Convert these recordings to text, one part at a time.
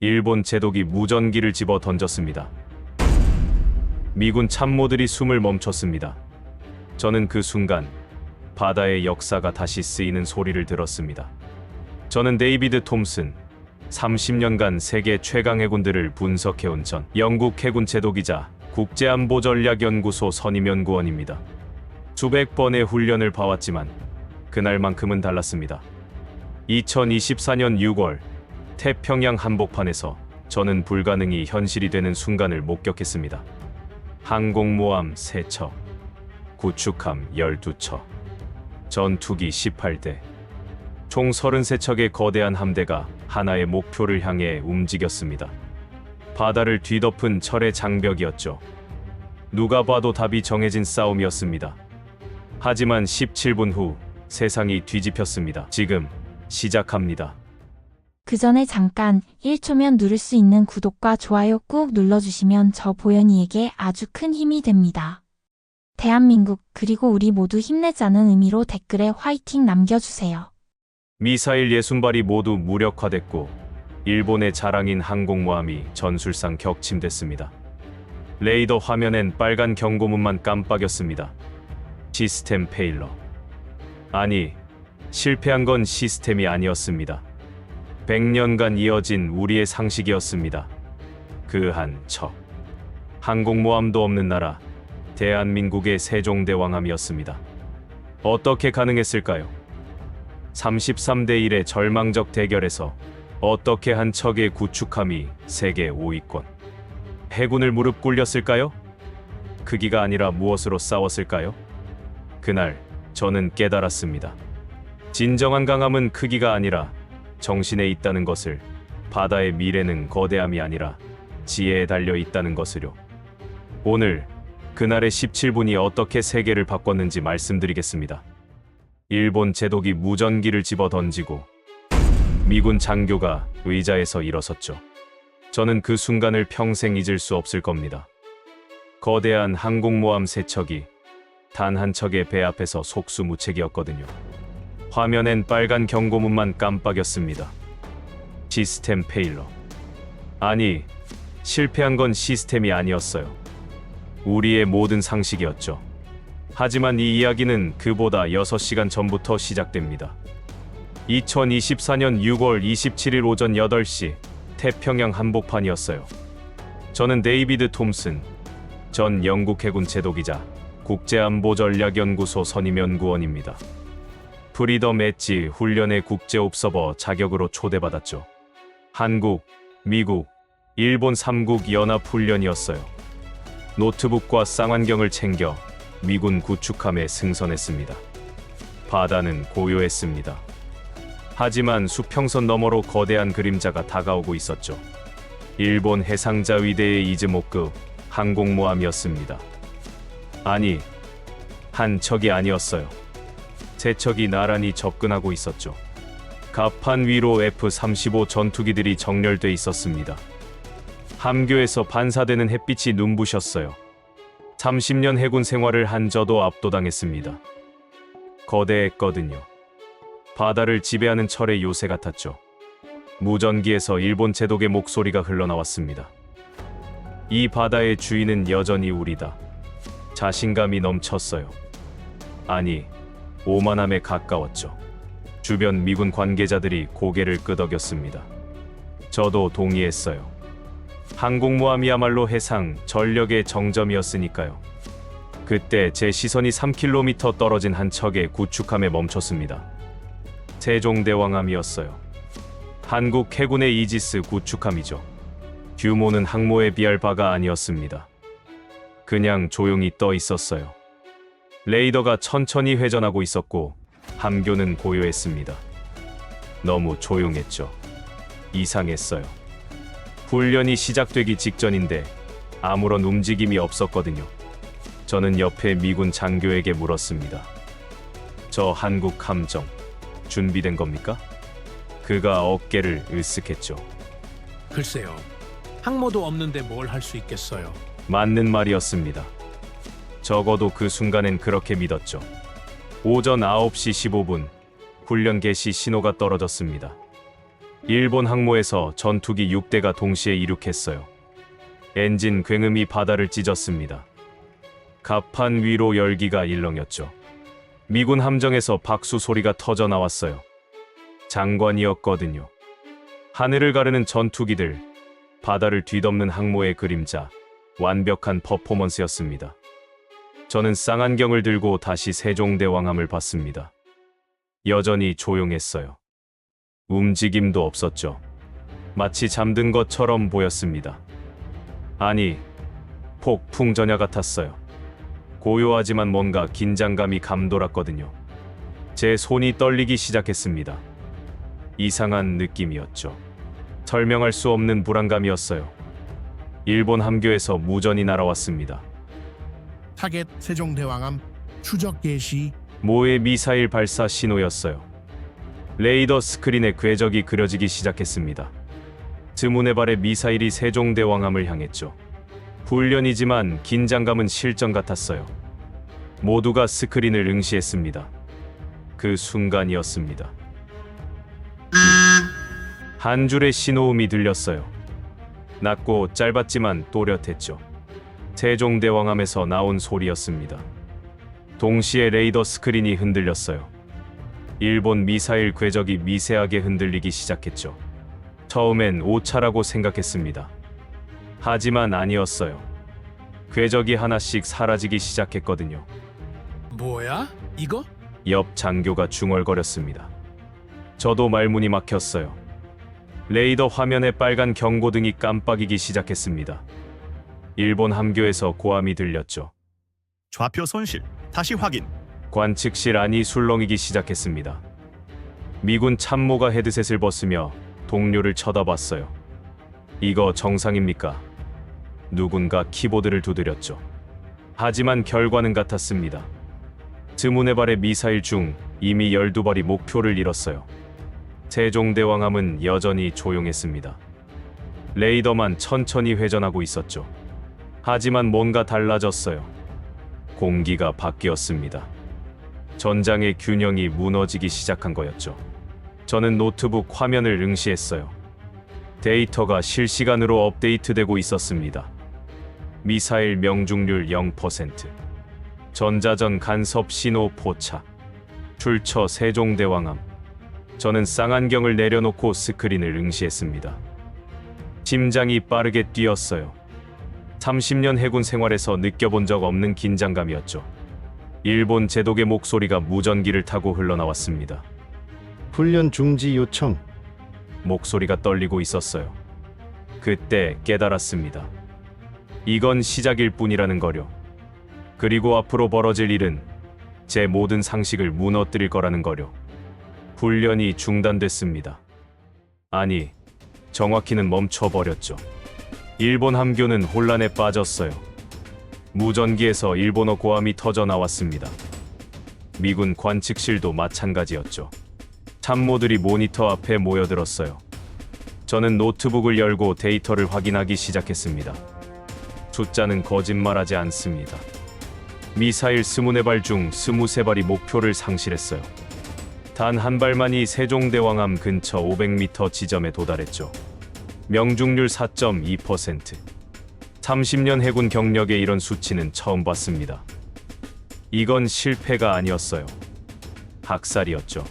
일본 제독이 무전기를 집어 던졌습니다. 미군 참모들이 숨을 멈췄습니다. 저는 그 순간 바다의 역사가 다시 쓰이는 소리를 들었습니다. 저는 데이비드 톰슨, 30년간 세계 최강 해군들을 분석해온 전 영국 해군 제독이자 국제안보전략연구소 선임연구원입니다. 수백 번의 훈련을 봐왔지만 그날만큼은 달랐습니다. 2024년 6월 태평양 한복판에서 저는 불가능이 현실이 되는 순간을 목격했습니다. 항공모함 3척, 구축함 12척, 전투기 18대, 총 33척의 거대한 함대가 하나의 목표를 향해 움직였습니다. 바다를 뒤덮은 철의 장벽이었죠. 누가 봐도 답이 정해진 싸움이었습니다. 하지만 17분 후 세상이 뒤집혔습니다. 지금 시작합니다. 그 전에 잠깐 1초면 누를 수 있는 구독과 좋아요 꾹 눌러주시면 저 보현이에게 아주 큰 힘이 됩니다. 대한민국 그리고 우리 모두 힘내자는 의미로 댓글에 화이팅 남겨주세요. 미사일 60발이 모두 무력화됐고 일본의 자랑인 항공모함이 전술상 격침됐습니다. 레이더 화면엔 빨간 경고문만 깜빡였습니다. 시스템 페일러. 아니, 실패한 건 시스템이 아니었습니다. 100년간 이어진 우리의 상식이었습니다. 그 한 척. 항공모함도 없는 나라, 대한민국의 세종대왕함이었습니다. 어떻게 가능했을까요? 33대 1의 절망적 대결에서 어떻게 한 척의 구축함이 세계 5위권 해군을 무릎 꿇렸을까요? 크기가 아니라 무엇으로 싸웠을까요? 그날 저는 깨달았습니다. 진정한 강함은 크기가 아니라 정신에 있다는 것을, 바다의 미래는 거대함이 아니라 지혜에 달려 있다는 것을요. 오늘 그날의 17분이 어떻게 세계를 바꿨는지 말씀드리겠습니다. 일본 제독이 무전기를 집어 던지고 미군 장교가 의자에서 일어섰죠. 저는 그 순간을 평생 잊을 수 없을 겁니다. 거대한 항공모함 3척이 단 한 척의 배 앞에서 속수무책이었거든요. 화면엔 빨간 경고문만 깜빡였습니다. 시스템 페일러. 아니, 실패한 건 시스템이 아니었어요. 우리의 모든 상식이었죠. 하지만 이 이야기는 그보다 6시간 전부터 시작됩니다. 2024년 6월 27일 오전 8시 태평양 한복판이었어요. 저는 데이비드 톰슨, 전 영국 해군 제독이자 국제안보전략연구소 선임연구원입니다. 프리덤 엣지 훈련의 국제옵서버 자격으로 초대받았죠. 한국, 미국, 일본 3국 연합훈련이었어요. 노트북과 쌍안경을 챙겨 미군 구축함에 승선했습니다. 바다는 고요했습니다. 하지만 수평선 너머로 거대한 그림자가 다가오고 있었죠. 일본 해상자 위대의 이즈모급 항공모함이었습니다. 아니, 한 척이 아니었어요. 3척이 나란히 접근하고 있었죠. 갑판 위로 F-35 전투기들이 정렬돼 있었습니다. 함교에서 반사되는 햇빛이 눈부셨어요. 30년 해군 생활을 한 저도 압도당했습니다. 거대했거든요. 바다를 지배하는 철의 요새 같았죠. 무전기에서 일본 제독의 목소리가 흘러나왔습니다. 이 바다의 주인은 여전히 우리다. 자신감이 넘쳤어요. 아니, 오만함에 가까웠죠. 주변 미군 관계자들이 고개를 끄덕였습니다. 저도 동의했어요. 항공모함이야말로 해상 전력의 정점이었으니까요. 그때 제 시선이 3km 떨어진 한 척의 구축함에 멈췄습니다. 세종대왕함이었어요. 한국 해군의 이지스 구축함이죠. 규모는 항모에 비할 바가 아니었습니다. 그냥 조용히 떠 있었어요. 레이더가 천천히 회전하고 있었고 함교는 고요했습니다. 너무 조용했죠. 이상했어요. 훈련이 시작되기 직전인데 아무런 움직임이 없었거든요. 저는 옆에 미군 장교에게 물었습니다. 저 한국 함정 준비된 겁니까? 그가 어깨를 으쓱했죠. 글쎄요. 항모도 없는데 뭘 할 수 있겠어요. 맞는 말이었습니다. 적어도 그 순간엔 그렇게 믿었죠. 오전 9시 15분 훈련 개시 신호가 떨어졌습니다. 일본 항모에서 전투기 6대가 동시에 이륙했어요. 엔진 굉음이 바다를 찢었습니다. 갑판 위로 열기가 일렁였죠. 미군 함정에서 박수 소리가 터져 나왔어요. 장관이었거든요. 하늘을 가르는 전투기들, 바다를 뒤덮는 항모의 그림자, 완벽한 퍼포먼스였습니다. 저는 쌍안경을 들고 다시 세종대왕함을 봤습니다. 여전히 조용했어요. 움직임도 없었죠. 마치 잠든 것처럼 보였습니다. 아니, 폭풍 전야 같았어요. 고요하지만 뭔가 긴장감이 감돌았거든요. 제 손이 떨리기 시작했습니다. 이상한 느낌이었죠. 설명할 수 없는 불안감이었어요. 일본 함교에서 무전이 날아왔습니다. 타겟 세종대왕함 추적 개시. 모의 미사일 발사 신호였어요. 레이더 스크린에 궤적이 그려지기 시작했습니다. 드문의 발에 미사일이 세종대왕함을 향했죠. 훈련이지만 긴장감은 실전 같았어요. 모두가 스크린을 응시했습니다. 그 순간이었습니다. 한 줄의 신호음이 들렸어요. 낮고 짧았지만 또렷했죠. 세종대왕함에서 나온 소리였습니다. 동시에 레이더 스크린이 흔들렸어요. 일본 미사일 궤적이 미세하게 흔들리기 시작했죠. 처음엔 오차라고 생각했습니다. 하지만 아니었어요. 궤적이 하나씩 사라지기 시작했거든요. 뭐야? 이거? 옆 장교가 중얼거렸습니다. 저도 말문이 막혔어요. 레이더 화면에 빨간 경고등이 깜빡이기 시작했습니다. 일본 함교에서 고함이 들렸죠. 좌표 손실 다시 확인. 관측실 안이 술렁이기 시작했습니다. 미군 참모가 헤드셋을 벗으며 동료를 쳐다봤어요. 이거 정상입니까? 누군가 키보드를 두드렸죠. 하지만 결과는 같았습니다. 드문의 발의 미사일 중 이미 12발이 목표를 잃었어요. 세종대왕함은 여전히 조용했습니다. 레이더만 천천히 회전하고 있었죠. 하지만 뭔가 달라졌어요. 공기가 바뀌었습니다. 전장의 균형이 무너지기 시작한 거였죠. 저는 노트북 화면을 응시했어요. 데이터가 실시간으로 업데이트되고 있었습니다. 미사일 명중률 0%, 전자전 간섭 신호 포착, 출처 세종대왕함. 저는 쌍안경을 내려놓고 스크린을 응시했습니다. 심장이 빠르게 뛰었어요. 30년 해군 생활에서 느껴본 적 없는 긴장감이었죠. 일본 제독의 목소리가 무전기를 타고 흘러나왔습니다. 훈련 중지 요청. 목소리가 떨리고 있었어요. 그때 깨달았습니다. 이건 시작일 뿐이라는 거요. 그리고 앞으로 벌어질 일은 제 모든 상식을 무너뜨릴 거라는 거요. 훈련이 중단됐습니다. 아니, 정확히는 멈춰버렸죠. 일본 함교는 혼란에 빠졌어요. 무전기에서 일본어 고함이 터져 나왔습니다. 미군 관측실도 마찬가지였죠. 참모들이 모니터 앞에 모여들었어요. 저는 노트북을 열고 데이터를 확인하기 시작했습니다. 숫자는 거짓말하지 않습니다. 미사일 24발 중 23발이 목표를 상실했어요. 단 한 발만이 세종대왕함 근처 500m 지점에 도달했죠. 명중률 4.2%. 30년 해군 경력에 이런 수치는 처음 봤습니다. 이건 실패가 아니었어요. 학살이었죠.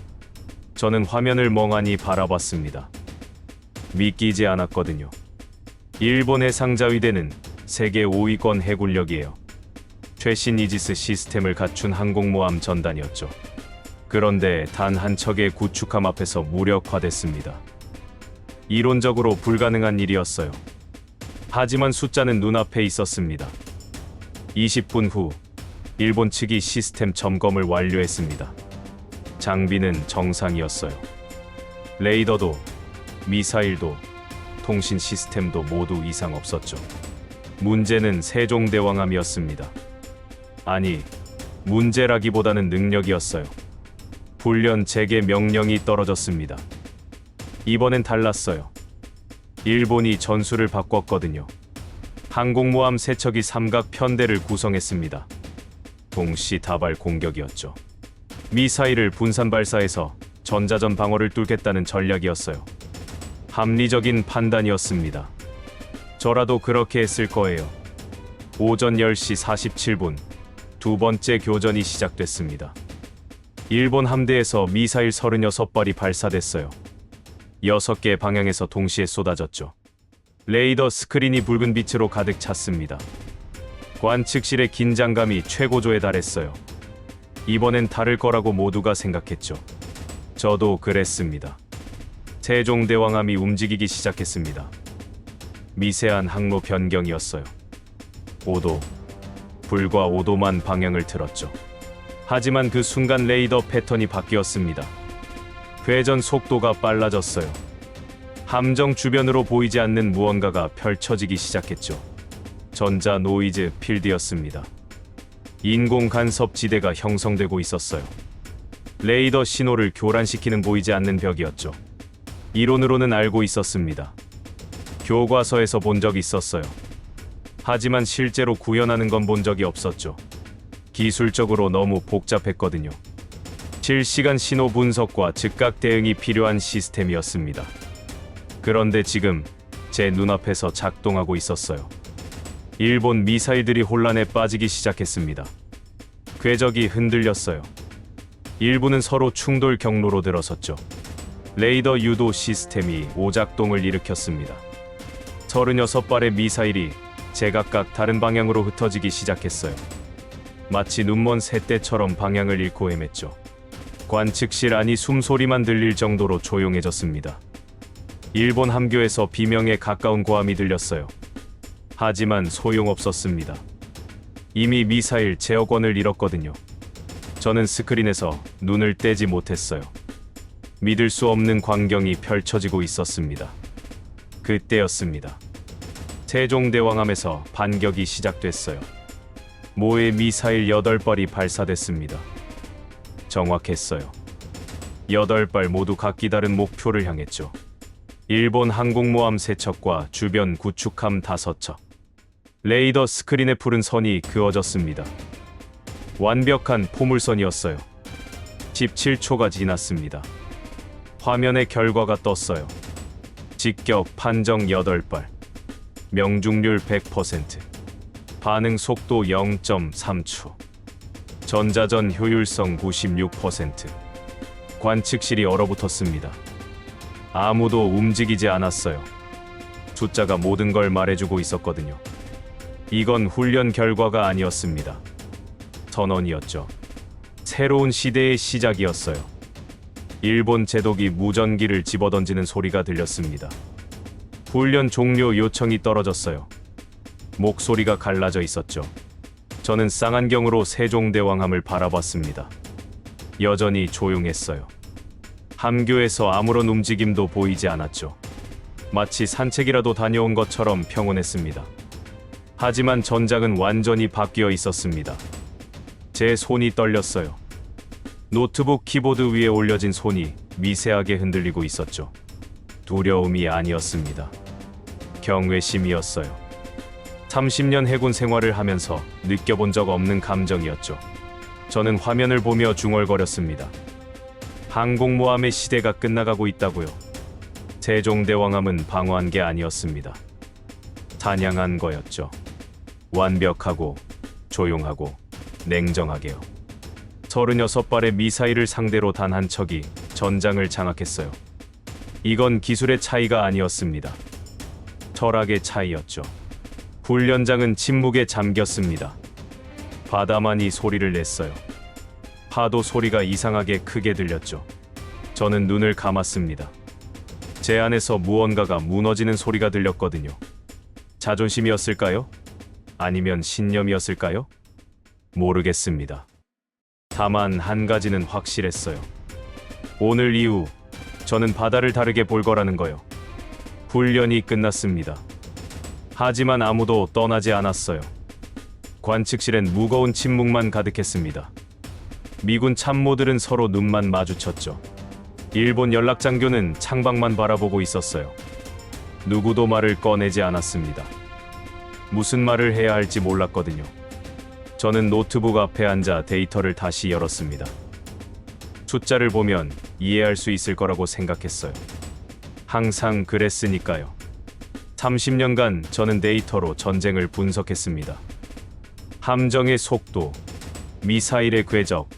저는 화면을 멍하니 바라봤습니다. 믿기지 않았거든요. 일본 해상자위대는 세계 5위권 해군력이에요. 최신 이지스 시스템을 갖춘 항공모함 전단이었죠. 그런데 단 한 척의 구축함 앞에서 무력화됐습니다. 이론적으로 불가능한 일이었어요. 하지만 숫자는 눈앞에 있었습니다. 20분 후 일본 측이 시스템 점검을 완료했습니다. 장비는 정상이었어요. 레이더도 미사일도 통신 시스템도 모두 이상 없었죠. 문제는 세종대왕함이었습니다. 아니, 문제라기보다는 능력이었어요. 훈련 재개 명령이 떨어졌습니다. 이번엔 달랐어요. 일본이 전술을 바꿨거든요. 항공모함 3척이 삼각 편대를 구성했습니다. 동시다발 공격이었죠. 미사일을 분산 발사해서 전자전 방어를 뚫겠다는 전략이었어요. 합리적인 판단이었습니다. 저라도 그렇게 했을 거예요. 오전 10시 47분 두 번째 교전이 시작됐습니다. 일본 함대에서 미사일 36발이 발사됐어요. 6개 방향에서 동시에 쏟아졌죠. 레이더 스크린이 붉은 빛으로 가득 찼습니다. 관측실의 긴장감이 최고조에 달했어요. 이번엔 다를 거라고 모두가 생각했죠. 저도 그랬습니다. 세종대왕함이 움직이기 시작했습니다. 미세한 항로 변경이었어요. 5도, 불과 5도만 방향을 틀었죠. 하지만 그 순간 레이더 패턴이 바뀌었습니다. 회전 속도가 빨라졌어요. 함정 주변으로 보이지 않는 무언가가 펼쳐지기 시작했죠. 전자 노이즈 필드였습니다. 인공 간섭 지대가 형성되고 있었어요. 레이더 신호를 교란시키는 보이지 않는 벽이었죠. 이론으로는 알고 있었습니다. 교과서에서 본 적 있었어요. 하지만 실제로 구현하는 건 본 적이 없었죠. 기술적으로 너무 복잡했거든요. 실시간 신호 분석과 즉각 대응이 필요한 시스템이었습니다. 그런데 지금 제 눈앞에서 작동하고 있었어요. 일본 미사일들이 혼란에 빠지기 시작했습니다. 궤적이 흔들렸어요. 일부는 서로 충돌 경로로 들어섰죠. 레이더 유도 시스템이 오작동을 일으켰습니다. 36발의 미사일이 제각각 다른 방향으로 흩어지기 시작했어요. 마치 눈먼 새떼처럼 방향을 잃고 헤맸죠. 관측실 안이 숨소리만 들릴 정도로 조용해졌습니다. 일본 함교에서 비명에 가까운 고함이 들렸어요. 하지만 소용없었습니다. 이미 미사일 제어권을 잃었거든요. 저는 스크린에서 눈을 떼지 못했어요. 믿을 수 없는 광경이 펼쳐지고 있었습니다. 그때였습니다. 세종대왕함에서 반격이 시작됐어요. 모의 미사일 8발이 발사됐습니다. 정확했어요. 8발 모두 각기 다른 목표를 향했죠. 일본 항공모함 3척과 주변 구축함 5척. 레이더 스크린에 푸른 선이 그어졌습니다. 완벽한 포물선이었어요. 17초가 지났습니다. 화면에 결과가 떴어요. 직격 판정 8발. 명중률 100%. 반응 속도 0.3초. 전자전 효율성 96%. 관측실이 얼어붙었습니다. 아무도 움직이지 않았어요. 숫자가 모든 걸 말해주고 있었거든요. 이건 훈련 결과가 아니었습니다. 선언이었죠. 새로운 시대의 시작이었어요. 일본 제독이 무전기를 집어던지는 소리가 들렸습니다. 훈련 종료 요청이 떨어졌어요. 목소리가 갈라져 있었죠. 저는 쌍안경으로 세종대왕함을 바라봤습니다. 여전히 조용했어요. 함교에서 아무런 움직임도 보이지 않았죠. 마치 산책이라도 다녀온 것처럼 평온했습니다. 하지만 전장은 완전히 바뀌어 있었습니다. 제 손이 떨렸어요. 노트북 키보드 위에 올려진 손이 미세하게 흔들리고 있었죠. 두려움이 아니었습니다. 경외심이었어요. 30년 해군 생활을 하면서 느껴본 적 없는 감정이었죠. 저는 화면을 보며 중얼거렸습니다. 항공모함의 시대가 끝나가고 있다고요. 세종대왕함은 방어한 게 아니었습니다. 사냥한 거였죠. 완벽하고 조용하고 냉정하게요. 36발의 미사일을 상대로 단 한 척이 전장을 장악했어요. 이건 기술의 차이가 아니었습니다. 철학의 차이였죠. 훈련장은 침묵에 잠겼습니다. 바다만이 소리를 냈어요. 파도 소리가 이상하게 크게 들렸죠. 저는 눈을 감았습니다. 제 안에서 무언가가 무너지는 소리가 들렸거든요. 자존심이었을까요? 아니면 신념이었을까요? 모르겠습니다. 다만 한 가지는 확실했어요. 오늘 이후 저는 바다를 다르게 볼 거라는 거요. 훈련이 끝났습니다. 하지만 아무도 떠나지 않았어요. 관측실엔 무거운 침묵만 가득했습니다. 미군 참모들은 서로 눈만 마주쳤죠. 일본 연락장교는 창밖만 바라보고 있었어요. 누구도 말을 꺼내지 않았습니다. 무슨 말을 해야 할지 몰랐거든요. 저는 노트북 앞에 앉아 데이터를 다시 열었습니다. 숫자를 보면 이해할 수 있을 거라고 생각했어요. 항상 그랬으니까요. 30년간 저는 데이터로 전쟁을 분석했습니다. 함정의 속도, 미사일의 궤적,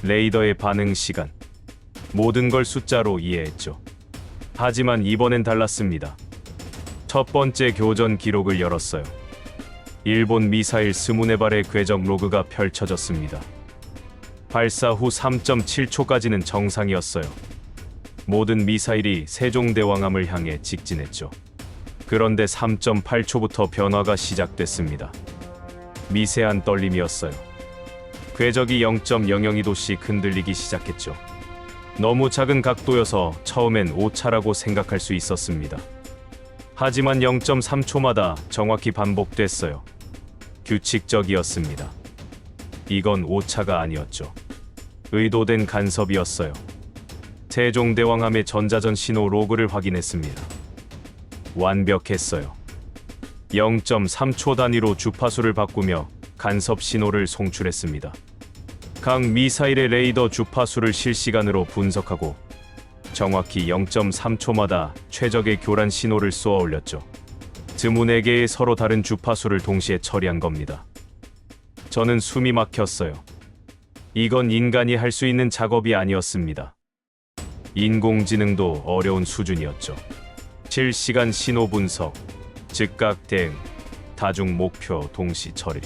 레이더의 반응 시간, 모든 걸 숫자로 이해했죠. 하지만 이번엔 달랐습니다. 첫 번째 교전 기록을 열었어요. 일본 미사일 스무네발의 궤적 로그가 펼쳐졌습니다. 발사 후 3.7초까지는 정상이었어요. 모든 미사일이 세종대왕함을 향해 직진했죠. 그런데 3.8초부터 변화가 시작됐습니다. 미세한 떨림이었어요. 궤적이 0.002도씩 흔들리기 시작했죠. 너무 작은 각도여서 처음엔 오차라고 생각할 수 있었습니다. 하지만 0.3초마다 정확히 반복됐어요. 규칙적이었습니다. 이건 오차가 아니었죠. 의도된 간섭이었어요. 세종대왕함의 전자전 신호 로그를 확인했습니다. 완벽했어요. 0.3초 단위로 주파수를 바꾸며 간섭 신호를 송출했습니다. 각 미사일의 레이더 주파수를 실시간으로 분석하고 정확히 0.3초마다 최적의 교란 신호를 쏘아 올렸죠. 드문 4개의 서로 다른 주파수를 동시에 처리한 겁니다. 저는 숨이 막혔어요. 이건 인간이 할 수 있는 작업이 아니었습니다. 인공지능도 어려운 수준이었죠. 실시간 신호 분석, 즉각 대응, 다중 목표 동시 처리.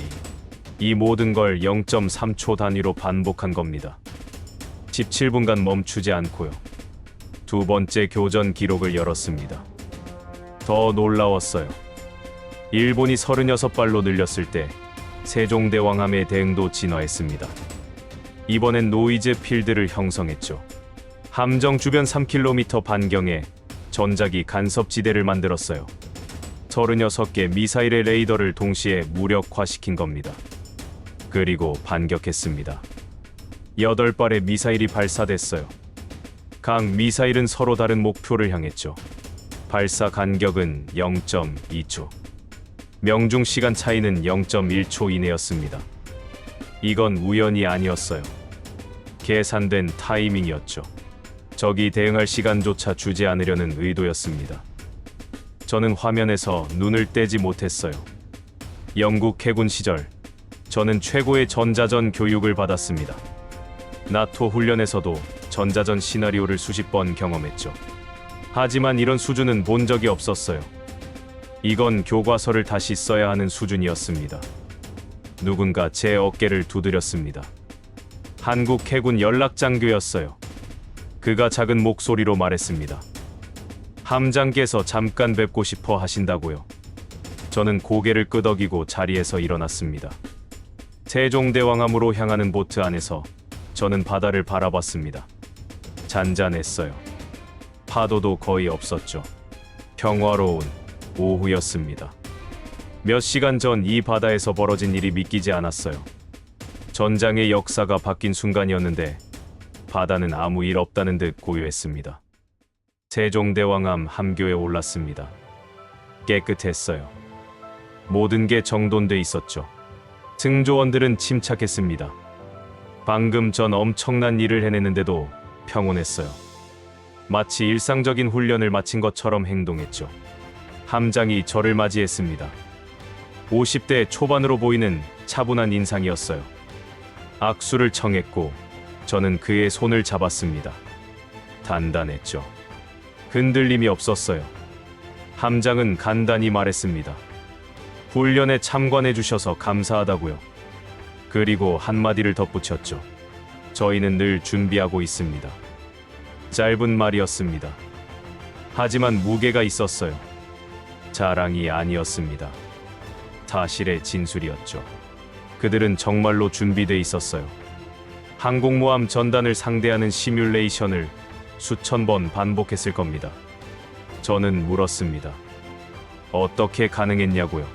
이 모든 걸 0.3초 단위로 반복한 겁니다. 17분간 멈추지 않고요. 두 번째 교전 기록을 열었습니다. 더 놀라웠어요. 일본이 36발로 늘렸을 때 세종대왕함의 대응도 진화했습니다. 이번엔 노이즈 필드를 형성했죠. 함정 주변 3km 반경에 전자기 간섭지대를 만들었어요. 36개 미사일의 레이더를 동시에 무력화시킨 겁니다. 그리고 반격했습니다. 8발의 미사일이 발사됐어요. 각 미사일은 서로 다른 목표를 향했죠. 발사 간격은 0.2초. 명중 시간 차이는 0.1초 이내였습니다. 이건 우연이 아니었어요. 계산된 타이밍이었죠. 적이 대응할 시간조차 주지 않으려는 의도였습니다. 저는 화면에서 눈을 떼지 못했어요. 영국 해군 시절 저는 최고의 전자전 교육을 받았습니다. 나토 훈련에서도 전자전 시나리오를 수십 번 경험했죠. 하지만 이런 수준은 본 적이 없었어요. 이건 교과서를 다시 써야 하는 수준이었습니다. 누군가 제 어깨를 두드렸습니다. 한국 해군 연락장교였어요. 그가 작은 목소리로 말했습니다. 함장께서 잠깐 뵙고 싶어 하신다고요. 저는 고개를 끄덕이고 자리에서 일어났습니다. 세종대왕함으로 향하는 보트 안에서 저는 바다를 바라봤습니다. 잔잔했어요. 파도도 거의 없었죠. 평화로운 오후였습니다. 몇 시간 전 이 바다에서 벌어진 일이 믿기지 않았어요. 전장의 역사가 바뀐 순간이었는데 바다는 아무 일 없다는 듯 고요했습니다. 세종대왕함 함교에 올랐습니다. 깨끗했어요. 모든 게 정돈돼 있었죠. 승조원들은 침착했습니다. 방금 전 엄청난 일을 해냈는데도 평온했어요. 마치 일상적인 훈련을 마친 것처럼 행동했죠. 함장이 저를 맞이했습니다. 50대 초반으로 보이는 차분한 인상이었어요. 악수를 청했고 저는 그의 손을 잡았습니다. 단단했죠. 흔들림이 없었어요. 함장은 간단히 말했습니다. 훈련에 참관해 주셔서 감사하다고요. 그리고 한마디를 덧붙였죠. 저희는 늘 준비하고 있습니다. 짧은 말이었습니다. 하지만 무게가 있었어요. 자랑이 아니었습니다. 사실의 진술이었죠. 그들은 정말로 준비돼 있었어요. 항공모함 전단을 상대하는 시뮬레이션을 수천 번 반복했을 겁니다. 저는 물었습니다. 어떻게 가능했냐고요?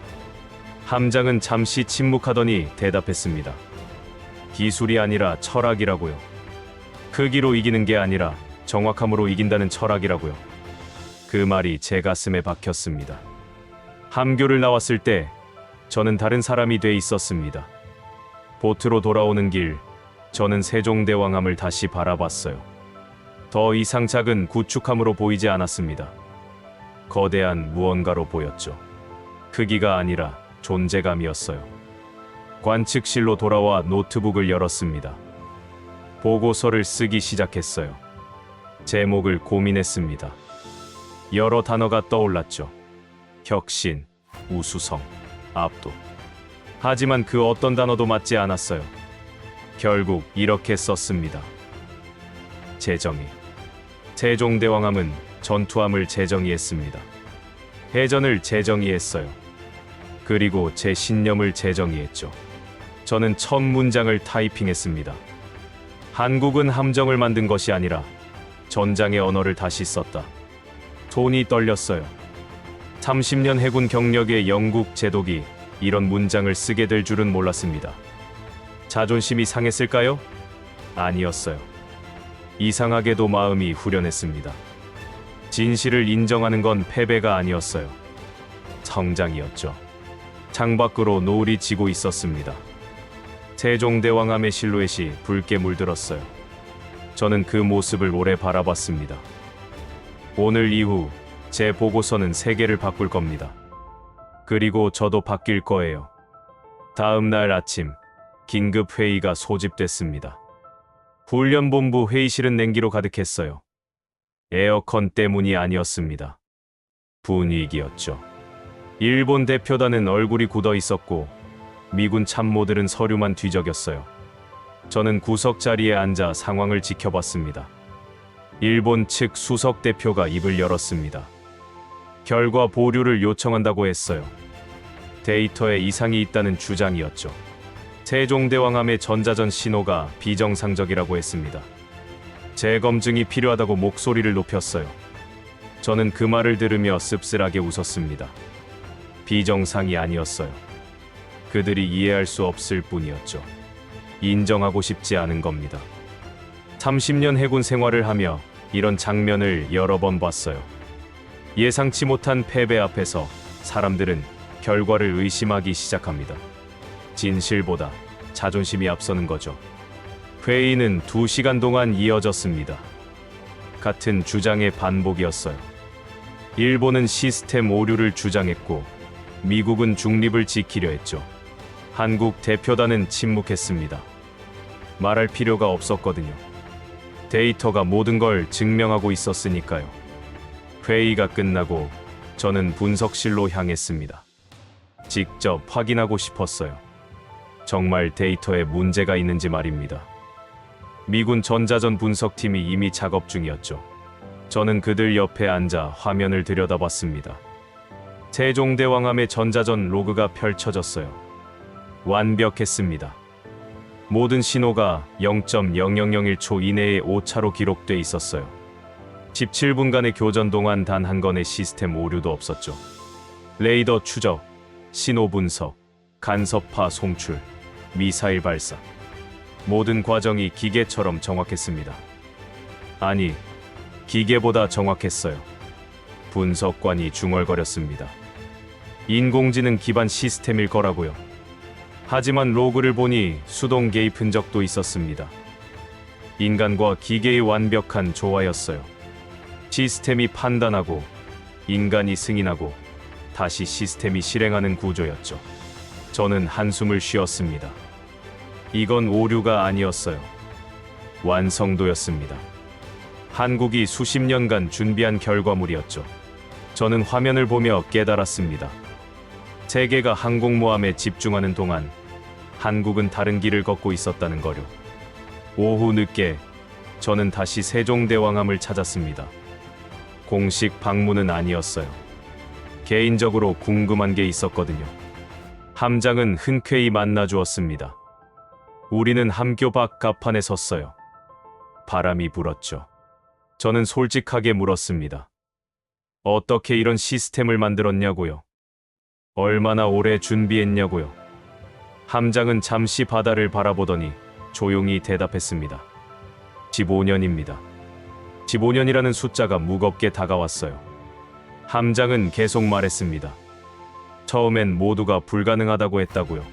함장은 잠시 침묵하더니 대답했습니다. 기술이 아니라 철학이라고요. 크기로 이기는 게 아니라 정확함으로 이긴다는 철학이라고요. 그 말이 제 가슴에 박혔습니다. 함교를 나왔을 때 저는 다른 사람이 돼 있었습니다. 보트로 돌아오는 길, 저는 세종대왕함을 다시 바라봤어요. 더 이상 작은 구축함으로 보이지 않았습니다. 거대한 무언가로 보였죠. 크기가 아니라 존재감이었어요. 관측실로 돌아와 노트북을 열었습니다. 보고서를 쓰기 시작했어요. 제목을 고민했습니다. 여러 단어가 떠올랐죠. 혁신, 우수성, 압도. 하지만 그 어떤 단어도 맞지 않았어요. 결국 이렇게 썼습니다. 재정의. 세종대왕함은 전투함을 재정의했습니다. 해전을 재정의했어요. 그리고 제 신념을 재정의했죠. 저는 첫 문장을 타이핑했습니다. 한국은 함정을 만든 것이 아니라 전장의 언어를 다시 썼다. 손이 떨렸어요. 30년 해군 경력의 영국 제독이 이런 문장을 쓰게 될 줄은 몰랐습니다. 자존심이 상했을까요? 아니었어요. 이상하게도 마음이 후련했습니다. 진실을 인정하는 건 패배가 아니었어요. 성장이었죠. 창밖으로 노을이 지고 있었습니다. 세종대왕함의 실루엣이 붉게 물들었어요. 저는 그 모습을 오래 바라봤습니다. 오늘 이후 제 보고서는 세계를 바꿀 겁니다. 그리고 저도 바뀔 거예요. 다음 날 아침, 긴급 회의가 소집됐습니다. 훈련본부 회의실은 냉기로 가득했어요. 에어컨 때문이 아니었습니다. 분위기였죠. 일본 대표단은 얼굴이 굳어 있었고 미군 참모들은 서류만 뒤적였어요. 저는 구석 자리에 앉아 상황을 지켜봤습니다. 일본 측 수석 대표가 입을 열었습니다. 결과 보류를 요청한다고 했어요. 데이터에 이상이 있다는 주장이었죠. 세종대왕함의 전자전 신호가 비정상적이라고 했습니다. 재검증이 필요하다고 목소리를 높였어요. 저는 그 말을 들으며 씁쓸하게 웃었습니다. 비정상이 아니었어요. 그들이 이해할 수 없을 뿐이었죠. 인정하고 싶지 않은 겁니다. 30년 해군 생활을 하며 이런 장면을 여러 번 봤어요. 예상치 못한 패배 앞에서 사람들은 결과를 의심하기 시작합니다. 진실보다 자존심이 앞서는 거죠. 회의는 2시간 동안 이어졌습니다. 같은 주장의 반복이었어요. 일본은 시스템 오류를 주장했고 미국은 중립을 지키려 했죠. 한국 대표단은 침묵했습니다. 말할 필요가 없었거든요. 데이터가 모든 걸 증명하고 있었으니까요. 회의가 끝나고 저는 분석실로 향했습니다. 직접 확인하고 싶었어요. 정말 데이터에 문제가 있는지 말입니다. 미군 전자전 분석팀이 이미 작업 중이었죠. 저는 그들 옆에 앉아 화면을 들여다봤습니다. 세종대왕함의 전자전 로그가 펼쳐졌어요. 완벽했습니다. 모든 신호가 0.0001초 이내에 오차로 기록돼 있었어요. 17분간의 교전 동안 단 한 건의 시스템 오류도 없었죠. 레이더 추적, 신호 분석, 간섭파 송출, 미사일 발사. 모든 과정이 기계처럼 정확했습니다. 아니, 기계보다 정확했어요. 분석관이 중얼거렸습니다. 인공지능 기반 시스템일 거라고요. 하지만 로그를 보니 수동 개입 흔적도 있었습니다. 인간과 기계의 완벽한 조화였어요. 시스템이 판단하고 인간이 승인하고 다시 시스템이 실행하는 구조였죠. 저는 한숨을 쉬었습니다. 이건 오류가 아니었어요. 완성도였습니다. 한국이 수십 년간 준비한 결과물이었죠. 저는 화면을 보며 깨달았습니다. 세계가 항공모함에 집중하는 동안 한국은 다른 길을 걷고 있었다는 거요. 오후 늦게 저는 다시 세종대왕함을 찾았습니다. 공식 방문은 아니었어요. 개인적으로 궁금한 게 있었거든요. 함장은 흔쾌히 만나주었습니다. 우리는 함교 밖 갑판에 섰어요. 바람이 불었죠. 저는 솔직하게 물었습니다. 어떻게 이런 시스템을 만들었냐고요? 얼마나 오래 준비했냐고요? 함장은 잠시 바다를 바라보더니 조용히 대답했습니다. 15년입니다. 15년이라는 숫자가 무겁게 다가왔어요. 함장은 계속 말했습니다. 처음엔 모두가 불가능하다고 했다고요.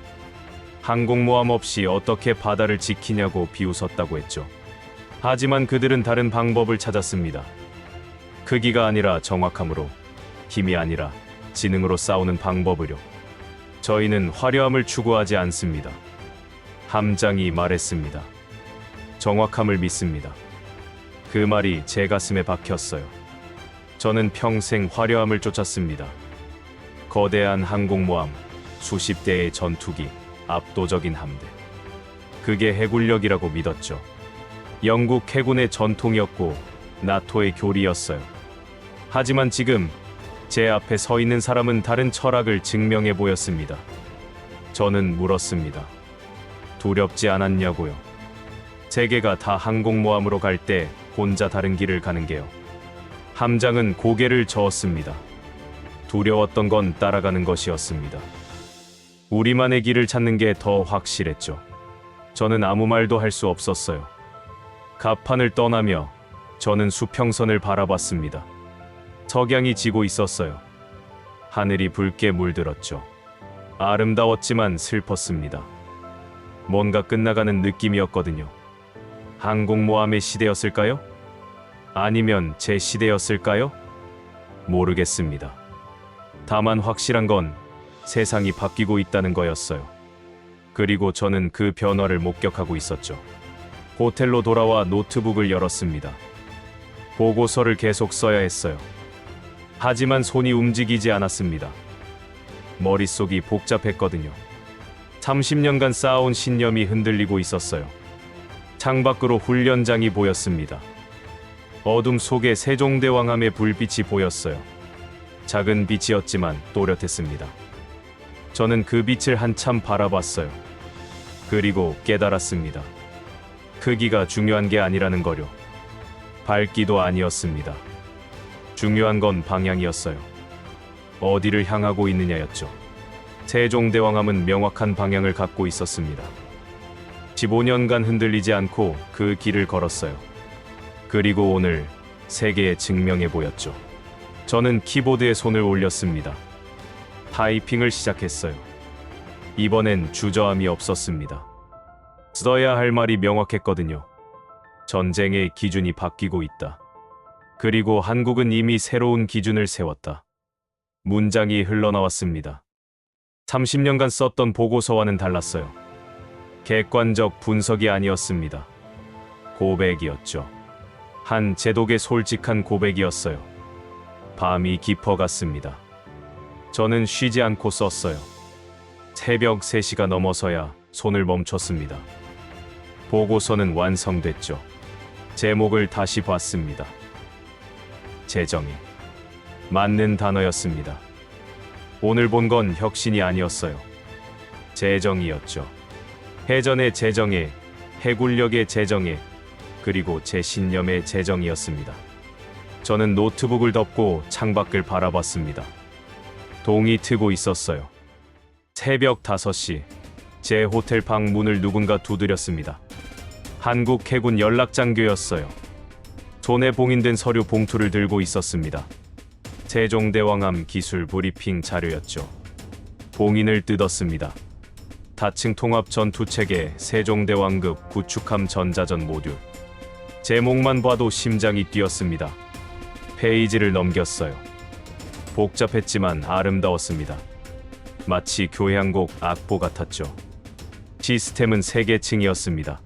항공모함 없이 어떻게 바다를 지키냐고 비웃었다고 했죠. 하지만 그들은 다른 방법을 찾았습니다. 크기가 아니라 정확함으로 힘이 아니라 지능으로 싸우는 방법을요. 저희는 화려함을 추구하지 않습니다. 함장이 말했습니다. 정확함을 믿습니다. 그 말이 제 가슴에 박혔어요. 저는 평생 화려함을 쫓았습니다. 거대한 항공모함, 수십 대의 전투기, 압도적인 함대. 그게 해군력이라고 믿었죠. 영국 해군의 전통이었고 나토의 교리였어요. 하지만 지금 제 앞에 서 있는 사람은 다른 철학을 증명해 보였습니다. 저는 물었습니다. 두렵지 않았냐고요. 세계가 다 항공모함으로 갈 때 혼자 다른 길을 가는 게요. 함장은 고개를 저었습니다. 두려웠던 건 따라가는 것이었습니다. 우리만의 길을 찾는 게 더 확실했죠. 저는 아무 말도 할 수 없었어요. 갑판을 떠나며 저는 수평선을 바라봤습니다. 석양이 지고 있었어요. 하늘이 붉게 물들었죠. 아름다웠지만 슬펐습니다. 뭔가 끝나가는 느낌이었거든요. 항공모함의 시대였을까요? 아니면 제 시대였을까요? 모르겠습니다. 다만 확실한 건 세상이 바뀌고 있다는 거였어요. 그리고 저는 그 변화를 목격하고 있었죠. 호텔로 돌아와 노트북을 열었습니다. 보고서를 계속 써야 했어요. 하지만 손이 움직이지 않았습니다. 머릿속이 복잡했거든요. 30년간 쌓아온 신념이 흔들리고 있었어요. 창밖으로 훈련장이 보였습니다. 어둠 속에 세종대왕함의 불빛이 보였어요. 작은 빛이었지만 또렷했습니다. 저는 그 빛을 한참 바라봤어요. 그리고 깨달았습니다. 크기가 중요한 게 아니라는 거요. 밝기도 아니었습니다. 중요한 건 방향이었어요. 어디를 향하고 있느냐였죠. 세종대왕함은 명확한 방향을 갖고 있었습니다. 15년간 흔들리지 않고 그 길을 걸었어요. 그리고 오늘 세계에 증명해 보였죠. 저는 키보드에 손을 올렸습니다. 타이핑을 시작했어요. 이번엔 주저함이 없었습니다. 써야 할 말이 명확했거든요. 전쟁의 기준이 바뀌고 있다. 그리고 한국은 이미 새로운 기준을 세웠다. 문장이 흘러나왔습니다. 30년간 썼던 보고서와는 달랐어요. 객관적 분석이 아니었습니다. 고백이었죠. 한 제독의 솔직한 고백이었어요. 밤이 깊어갔습니다. 저는 쉬지 않고 썼어요. 새벽 3시가 넘어서야 손을 멈췄습니다. 보고서는 완성됐죠. 제목을 다시 봤습니다. 재정이 맞는 단어였습니다. 오늘 본 건 혁신이 아니었어요. 재정이었죠. 해전의 재정에, 해군력의 재정에, 그리고 제 신념의 재정이었습니다. 저는 노트북을 덮고 창밖을 바라봤습니다. 동이 트고 있었어요. 새벽 5시, 제 호텔 방 문을 누군가 두드렸습니다. 한국 해군 연락장교였어요. 손에 봉인된 서류 봉투를 들고 있었습니다. 세종대왕함 기술 브리핑 자료였죠. 봉인을 뜯었습니다. 다층 통합 전투체계 세종대왕급 구축함 전자전 모듈. 제목만 봐도 심장이 뛰었습니다. 페이지를 넘겼어요. 복잡했지만 아름다웠습니다. 마치 교향곡 악보 같았죠. 시스템은 3계층이었습니다.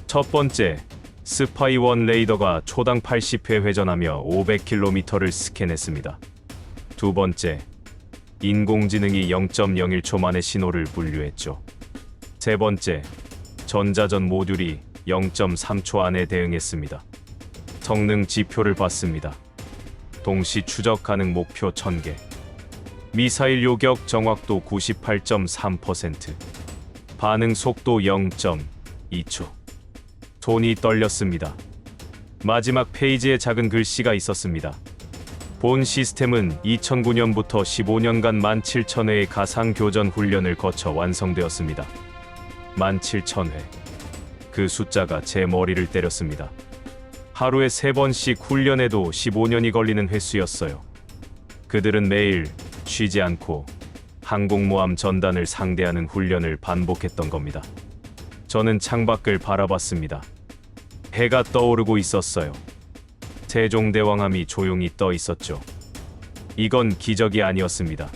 첫 번째, 스파이1 레이더가 초당 80회 회전하며 500km를 스캔했습니다. 두 번째, 인공지능이 0.01초 만에 신호를 분류했죠. 세 번째, 전자전 모듈이 0.3초 안에 대응했습니다. 성능 지표를 봤습니다. 동시 추적 가능 목표 1000개. 미사일 요격 정확도 98.3%. 반응 속도 0.2초. 손이 떨렸습니다. 마지막 페이지에 작은 글씨가 있었습니다. 본 시스템은 2009년부터 15년간 17,000회의 가상 교전 훈련을 거쳐 완성되었습니다. 17,000회. 그 숫자가 제 머리를 때렸습니다. 하루에 3번씩 훈련해도 15년이 걸리는 횟수였어요. 그들은 매일 쉬지 않고 항공모함 전단을 상대하는 훈련을 반복했던 겁니다. 저는 창밖을 바라봤습니다. 해가 떠오르고 있었어요. 세종대왕함이 조용히 떠 있었죠. 이건 기적이 아니었습니다.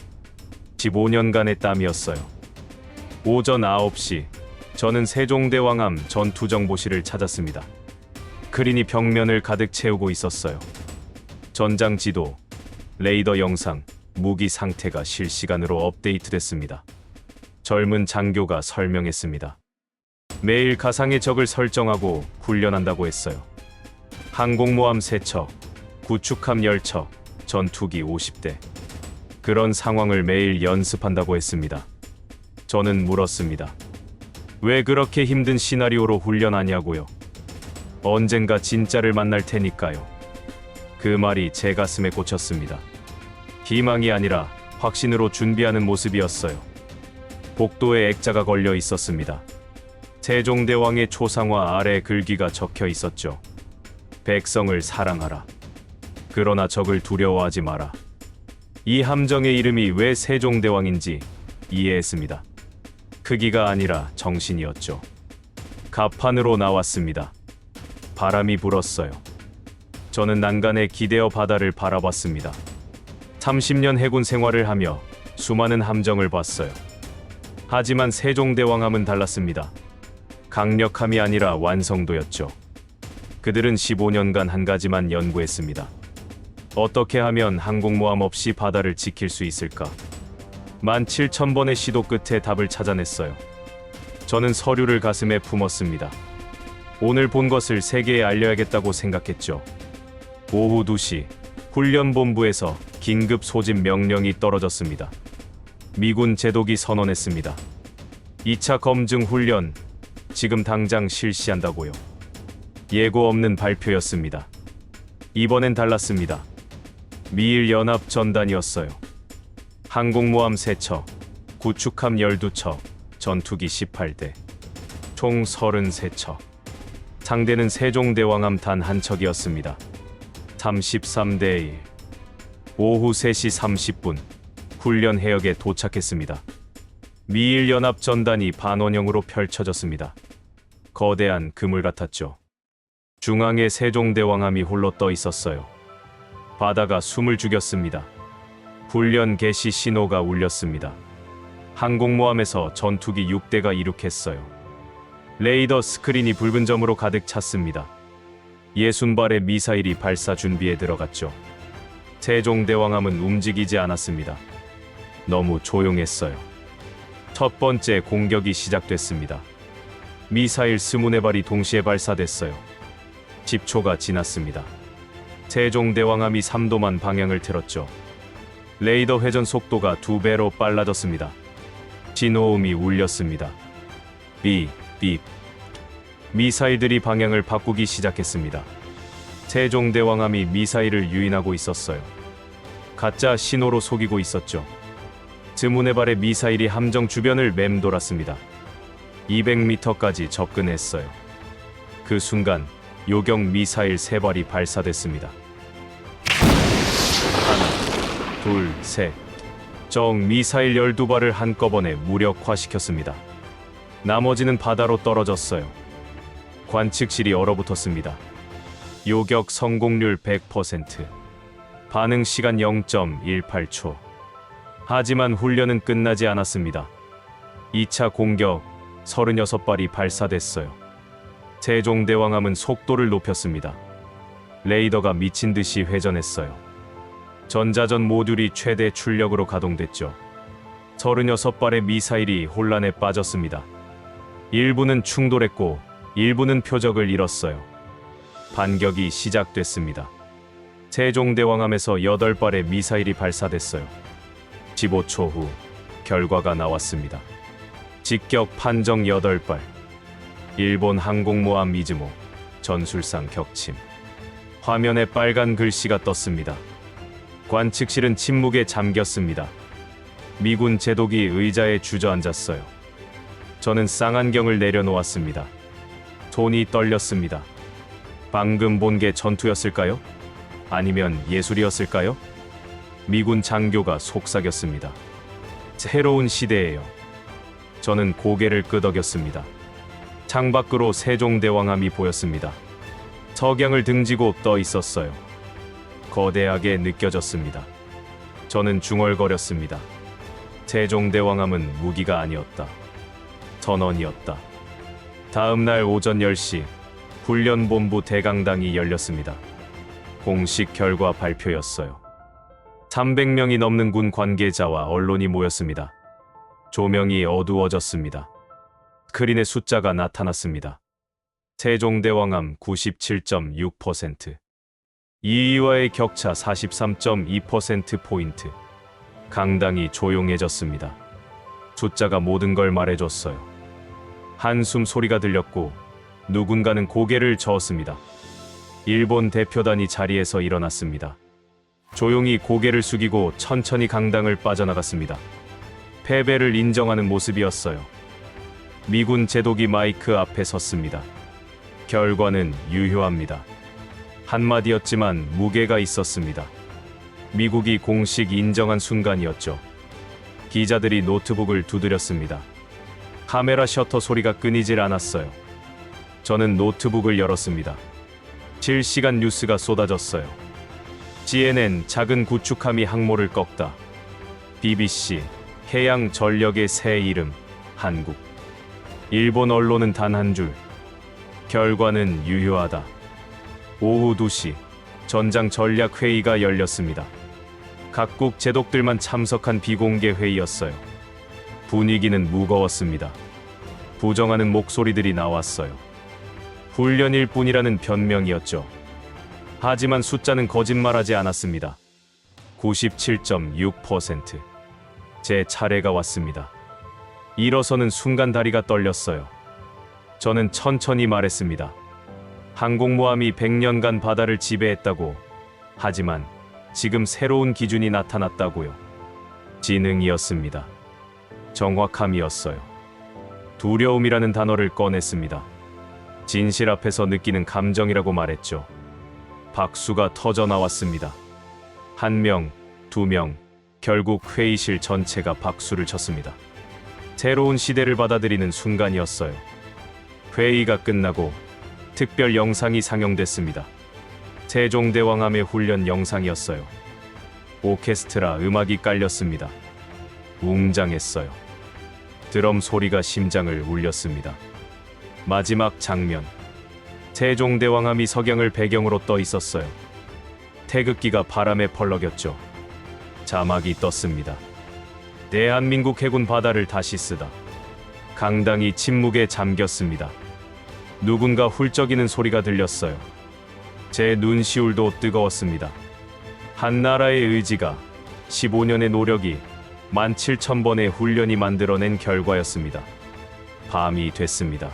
15년간의 땀이었어요. 오전 9시, 저는 세종대왕암 전투정보실을 찾았습니다. 크린이 벽면을 가득 채우고 있었어요. 전장 지도, 레이더 영상, 무기 상태가 실시간으로 업데이트됐습니다. 젊은 장교가 설명했습니다. 매일 가상의 적을 설정하고 훈련한다고 했어요. 항공모함 3척, 구축함 10척, 전투기 50대. 그런 상황을 매일 연습한다고 했습니다. 저는 물었습니다. 왜 그렇게 힘든 시나리오로 훈련하냐고요? 언젠가 진짜를 만날 테니까요. 그 말이 제 가슴에 꽂혔습니다. 희망이 아니라 확신으로 준비하는 모습이었어요. 복도에 액자가 걸려 있었습니다. 세종대왕의 초상화 아래 글귀가 적혀 있었죠. 백성을 사랑하라. 그러나 적을 두려워하지 마라. 이 함정의 이름이 왜 세종대왕인지 이해했습니다. 크기가 아니라 정신이었죠. 갑판으로 나왔습니다. 바람이 불었어요. 저는 난간에 기대어 바다를 바라봤습니다. 30년 해군 생활을 하며 수많은 함정을 봤어요. 하지만 세종대왕함은 달랐습니다. 강력함이 아니라 완성도였죠. 그들은 15년간 한 가지만 연구했습니다. 어떻게 하면 항공모함 없이 바다를 지킬 수 있을까? 17,000번의 시도 끝에 답을 찾아냈어요. 저는 서류를 가슴에 품었습니다. 오늘 본 것을 세계에 알려야겠다고 생각했죠. 오후 2시, 훈련본부에서 긴급 소집 명령이 떨어졌습니다. 미군 제독이 선언했습니다. 2차 검증 훈련, 지금 당장 실시한다고요. 예고 없는 발표였습니다. 이번엔 달랐습니다. 미일 연합 전단이었어요. 항공모함 3척, 구축함 12척, 전투기 18대, 총 33척. 상대는 세종대왕함 단 한 척이었습니다. 33대 1. 오후 3시 30분, 훈련 해역에 도착했습니다. 미일 연합 전단이 반원형으로 펼쳐졌습니다. 거대한 그물 같았죠. 중앙에 세종대왕함이 홀로 떠 있었어요. 바다가 숨을 죽였습니다. 훈련 개시 신호가 울렸습니다. 항공모함에서 전투기 6대가 이륙했어요. 레이더 스크린이 붉은 점으로 가득 찼습니다. 60발의 미사일이 발사 준비에 들어갔죠. 세종대왕함은 움직이지 않았습니다. 너무 조용했어요. 첫 번째 공격이 시작됐습니다. 미사일 24발이 동시에 발사됐어요. 10초가 지났습니다. 세종대왕함이 3도만 방향을 틀었죠. 레이더 회전 속도가 2배로 빨라졌습니다. 진호음이 울렸습니다. 삐, 삐. 미사일들이 방향을 바꾸기 시작했습니다. 세종대왕함이 미사일을 유인하고 있었어요. 가짜 신호로 속이고 있었죠. 24발의 미사일이 함정 주변을 맴돌았습니다. 200m까지 접근했어요. 그 순간 요격 미사일 3발이 발사됐습니다. 하나, 둘, 셋. 정 미사일 12발을 한꺼번에 무력화시켰습니다. 나머지는 바다로 떨어졌어요. 관측실이 얼어붙었습니다. 요격 성공률 100%. 반응 시간 0.18초. 하지만 훈련은 끝나지 않았습니다. 2차 공격 36발이 발사됐어요. 세종대왕함은 속도를 높였습니다. 레이더가 미친 듯이 회전했어요. 전자전 모듈이 최대 출력으로 가동됐죠. 36발의 미사일이 혼란에 빠졌습니다. 일부는 충돌했고 일부는 표적을 잃었어요. 반격이 시작됐습니다. 세종대왕함에서 8발의 미사일이 발사됐어요. 15초 후 결과가 나왔습니다. 직격 판정 8발. 일본 항공모함 이즈모 전술상 격침. 화면에 빨간 글씨가 떴습니다. 관측실은 침묵에 잠겼습니다. 미군 제독이 의자에 주저앉았어요. 저는 쌍안경을 내려놓았습니다. 손이 떨렸습니다. 방금 본 게 전투였을까요? 아니면 예술이었을까요? 미군 장교가 속삭였습니다. 새로운 시대예요. 저는 고개를 끄덕였습니다. 창밖으로 세종대왕함이 보였습니다. 석양을 등지고 떠 있었어요. 거대하게 느껴졌습니다. 저는 중얼거렸습니다. 세종대왕함은 무기가 아니었다. 선언이었다. 다음 날 오전 10시 훈련본부 대강당이 열렸습니다. 공식 결과 발표였어요. 300명이 넘는 군 관계자와 언론이 모였습니다. 조명이 어두워졌습니다. 스크린에 숫자가 나타났습니다. 세종대왕함 97.6%, 2위와의 격차 43.2%포인트. 강당이 조용해졌습니다. 숫자가 모든 걸 말해줬어요. 한숨 소리가 들렸고 누군가는 고개를 저었습니다. 일본 대표단이 자리에서 일어났습니다. 조용히 고개를 숙이고 천천히 강당을 빠져나갔습니다. 패배를 인정하는 모습이었어요. 미군 제독이 마이크 앞에 섰습니다. 결과는 유효합니다. 한마디였지만 무게가 있었습니다. 미국이 공식 인정한 순간이었죠. 기자들이 노트북을 두드렸습니다. 카메라 셔터 소리가 끊이질 않았어요. 저는 노트북을 열었습니다. 실시간 뉴스가 쏟아졌어요. CNN 작은 구축함이 항모를 꺾다. BBC 해양 전력의 새 이름 한국. 일본 언론은 단 한 줄. 결과는 유효하다. 오후 2시 전장 전략 회의가 열렸습니다. 각국 제독들만 참석한 비공개 회의였어요. 분위기는 무거웠습니다. 부정하는 목소리들이 나왔어요. 훈련일 뿐이라는 변명이었죠. 하지만 숫자는 거짓말하지 않았습니다. 97.6%. 제 차례가 왔습니다. 일어서는 순간 다리가 떨렸어요. 저는 천천히 말했습니다. 항공모함이 100년간 바다를 지배했다고. 하지만 지금 새로운 기준이 나타났다고요. 지능이었습니다. 정확함이었어요. 두려움이라는 단어를 꺼냈습니다. 진실 앞에서 느끼는 감정이라고 말했죠. 박수가 터져 나왔습니다. 1명, 2명, 결국 회의실 전체가 박수를 쳤습니다. 새로운 시대를 받아들이는 순간이었어요. 회의가 끝나고 특별 영상이 상영됐습니다. 세종대왕함의 훈련 영상이었어요. 오케스트라 음악이 깔렸습니다. 웅장했어요. 드럼 소리가 심장을 울렸습니다. 마지막 장면. 세종대왕함이 석양을 배경으로 떠 있었어요. 태극기가 바람에 펄럭였죠. 자막이 떴습니다. 대한민국 해군 바다를 다시 쓰다. 강당이 침묵에 잠겼습니다. 누군가 훌쩍이는 소리가 들렸어요. 제 눈시울도 뜨거웠습니다. 한 나라의 의지가 15년의 노력이 17,000번의 훈련이 만들어낸 결과였습니다. 밤이 됐습니다.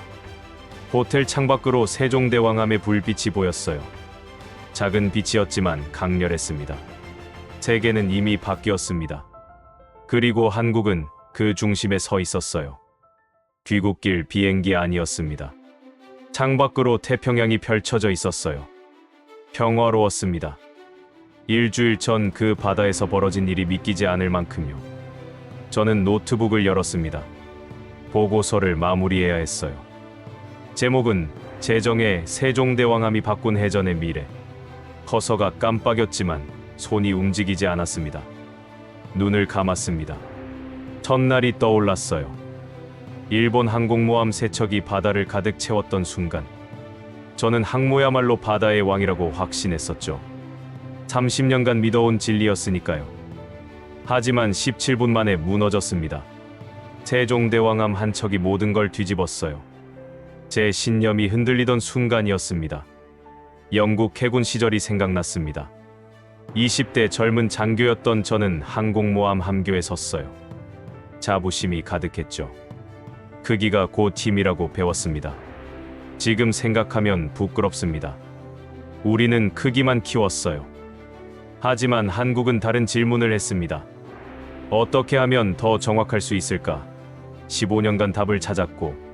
호텔 창밖으로 세종대왕함의 불빛이 보였어요. 작은 빛이었지만 강렬했습니다. 세계는 이미 바뀌었습니다. 그리고 한국은 그 중심에 서 있었어요. 귀국길 비행기 아니었습니다. 창밖으로 태평양이 펼쳐져 있었어요. 평화로웠습니다. 일주일 전 그 바다에서 벌어진 일이 믿기지 않을 만큼요. 저는 노트북을 열었습니다. 보고서를 마무리해야 했어요. 제목은 재정의 세종대왕함이 바꾼 해전의 미래. 커서가 깜빡였지만 손이 움직이지 않았습니다. 눈을 감았습니다. 첫날이 떠올랐어요. 일본 항공모함 세척이 바다를 가득 채웠던 순간, 저는 항모야말로 바다의 왕이라고 확신했었죠. 30년간 믿어온 진리였으니까요. 하지만 17분 만에 무너졌습니다. 세종대왕함 한 척이 모든 걸 뒤집었어요. 제 신념이 흔들리던 순간이었습니다. 영국 해군 시절이 생각났습니다. 20대 젊은 장교였던 저는 항공모함 함교에 섰어요. 자부심이 가득했죠. 크기가 곧 힘이라고 배웠습니다. 지금 생각하면 부끄럽습니다. 우리는 크기만 키웠어요. 하지만 한국은 다른 질문을 했습니다. 어떻게 하면 더 정확할 수 있을까? 15년간 답을 찾았고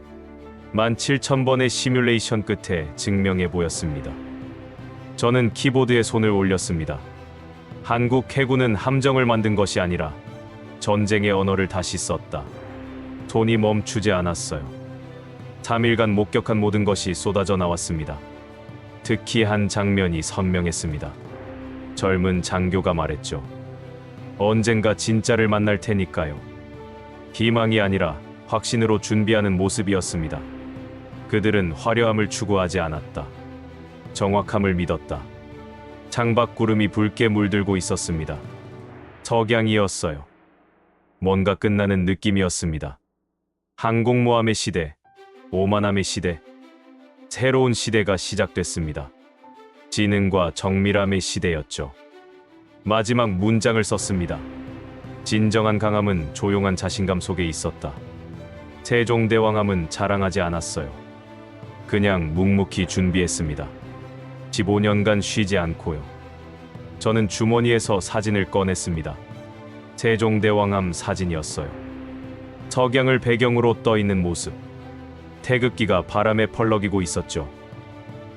17,000번의 시뮬레이션 끝에 증명해 보였습니다. 저는 키보드에 손을 올렸습니다. 한국 해군은 함정을 만든 것이 아니라 전쟁의 언어를 다시 썼다. 손이 멈추지 않았어요. 3일간 목격한 모든 것이 쏟아져 나왔습니다. 특히 한 장면이 선명했습니다. 젊은 장교가 말했죠. 언젠가 진짜를 만날 테니까요. 희망이 아니라 확신으로 준비하는 모습이었습니다. 그들은 화려함을 추구하지 않았다. 정확함을 믿었다. 창밖 구름이 붉게 물들고 있었습니다. 석양이었어요. 뭔가 끝나는 느낌이었습니다. 항공모함의 시대, 오만함의 시대, 새로운 시대가 시작됐습니다. 지능과 정밀함의 시대였죠. 마지막 문장을 썼습니다. 진정한 강함은 조용한 자신감 속에 있었다. 세종대왕함은 자랑하지 않았어요. 그냥 묵묵히 준비했습니다. 15년간 쉬지 않고요. 저는 주머니에서 사진을 꺼냈습니다. 세종대왕함 사진이었어요. 석양을 배경으로 떠 있는 모습. 태극기가 바람에 펄럭이고 있었죠.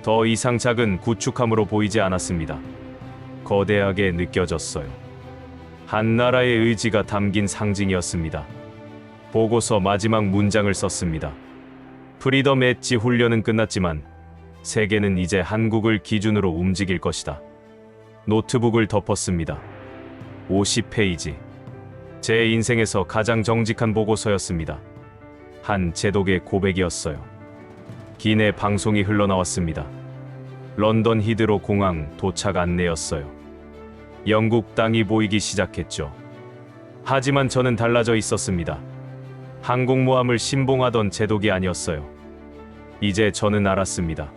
더 이상 작은 구축함으로 보이지 않았습니다. 거대하게 느껴졌어요. 한 나라의 의지가 담긴 상징이었습니다. 보고서 마지막 문장을 썼습니다. 프리덤 엣지 훈련은 끝났지만 세계는 이제 한국을 기준으로 움직일 것이다. 노트북을 덮었습니다. 50페이지. 제 인생에서 가장 정직한 보고서였습니다. 한 제독의 고백이었어요. 기내 방송이 흘러나왔습니다. 런던 히드로 공항 도착 안내였어요. 영국 땅이 보이기 시작했죠. 하지만 저는 달라져 있었습니다. 항공모함을 신봉하던 제독이 아니었어요. 이제 저는 알았습니다.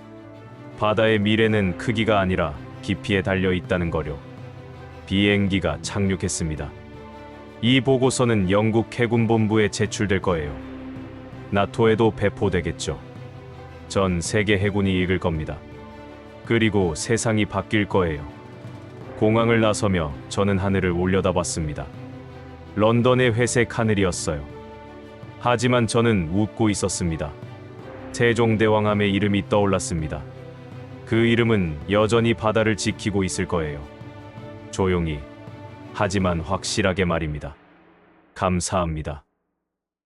바다의 미래는 크기가 아니라 깊이에 달려 있다는 거요. 비행기가 착륙했습니다. 이 보고서는 영국 해군본부에 제출될 거예요. 나토에도 배포되겠죠. 전 세계 해군이 읽을 겁니다. 그리고 세상이 바뀔 거예요. 공항을 나서며 저는 하늘을 올려다봤습니다. 런던의 회색 하늘이었어요. 하지만 저는 웃고 있었습니다. 세종대왕함의 이름이 떠올랐습니다. 그 이름은 여전히 바다를 지키고 있을 거예요. 조용히, 하지만 확실하게 말입니다. 감사합니다.